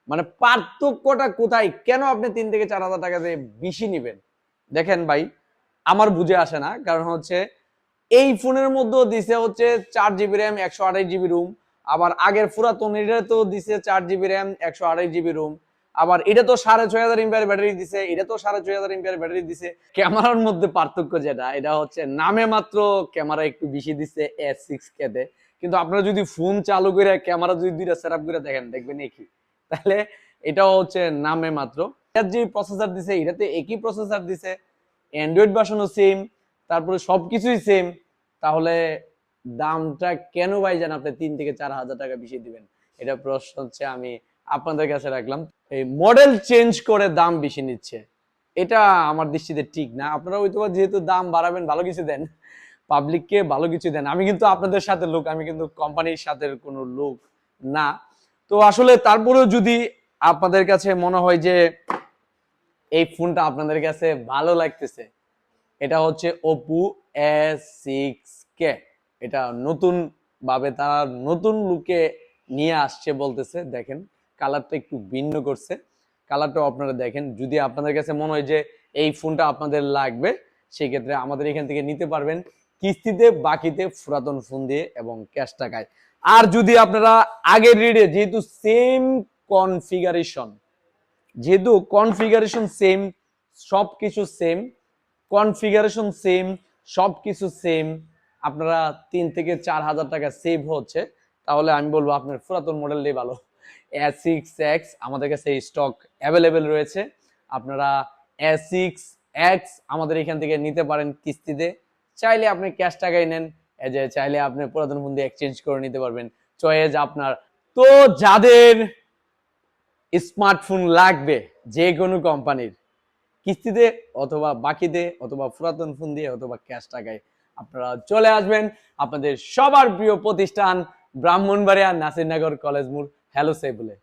মানে পার্থক্যটা কোথায়? কেন আপনি 3 থেকে 4 হাজার টাকা দিয়ে বেশি নিবেন? দেখেন ভাই, আমার বুঝে আসে না। কারণ হচ্ছে এই ফোনের মধ্যেও দিছে হচ্ছে 4 জিবি র্যাম, 128 জিবি রুম। আবার আগের পুরাতন এটা তো দিছে 4 জিবি র্যাম, 128 জিবি রুম। আবার এটা তো 6500 এমপিআর ব্যাটারি দিছে, এটা তো 6500 এমপিআর ব্যাটারি দিছে। ক্যামেরার মধ্যে পার্থক্য যেটা, এটা হচ্ছে নামে মাত্র ক্যামেরা একটু বেশি দিছে S6K তে। কিন্তু আপনারা যদি ফোন চালু করে ক্যামেরা যদি দুইটা সেটআপ করে দেখেন, দেখবেন একই। তাহলে এটাও হচ্ছে নামে মাত্র। এর যে প্রসেসর দিছে, এটাতে একই প্রসেসর দিছে, অ্যান্ড্রয়েড ভার্সনও সেম, তারপরে সবকিছুই সেম। তাহলে দামটা কেন ভাইজান আপনি 3 থেকে 4 হাজার টাকা বেশি দিবেন? এটা প্রশ্ন হচ্ছে আমি আপনাদের কাছে রাখলাম। এই মডেল চেঞ্জ করে দাম বেশি নিচ্ছে, এটা আমার দৃষ্টিতে ঠিক না। আপনারা হয়তো যেহেতু দাম বাড়াবেন, ভালো কিছু দেন, পাবলিককে ভালো কিছু দেন। আমি কিন্তু আপনাদের সাথে লোক, আমি কিন্তু কোম্পানির সাথে কোনো লোক না। তো আসলে তারপরেও যদি আপনাদের কাছে মনে হয় যে এই ফোনটা আপনাদের কাছে ভালো লাগতেছে, এটা হচ্ছে Oppo A6K। এটা নতুন ভাবে তারা নতুন লুকে নিয়ে আসছে বলতেছে। দেখেন কালারটা একটু ভিন্ন করছে, কালারটাও আপনারা দেখেন। যদি আপনাদের কাছে মনে হয় যে এই ফোনটা আপনাদের লাগবে, সেই ক্ষেত্রে আমাদের এখান থেকে নিতে পারবেন কিস্তিতে, বাকিতে, পুরাতন ফোন দিয়ে এবং ক্যাশ টাকায়। আর যদি আপনারা আগের রিডে, যেহেতু সেম কনফিগারেশন, সেম, সবকিছু সেম, কনফিগারেশন সেম, সবকিছু সেম, আপনারা 3 থেকে 4 হাজার টাকা সেভ হচ্ছে, তাহলে আমি বলবো আপনার পুরাতন মডেলটাই ভালো। S6X আমাদের কাছে স্টক অ্যাভেলেবেল রয়েছে। আপনারা S6X আমাদের এখান থেকে নিতে পারেন কিস্তিতে। চাইলে আপনি ক্যাশ টাকায় নেন, এই যে চাইলে আপনি পুরাতন ফোন দিয়ে এক্সচেঞ্জ করে নিতে পারবেন। চয়েস আপনার। তো যাদের স্মার্টফোন লাগবে যে কোনো কোম্পানির, কিস্তিতে অথবা বাকিতে অথবা পুরাতন ফোন দিয়ে অথবা ক্যাশ টাকায়, আপনারা চলে আসবেন আপনাদের সবার প্রিয় প্রতিষ্ঠান ব্রাহ্মণবাড়িয়া নাসিরনগর কলেজ মোড় হ্যালো সাইবুলে।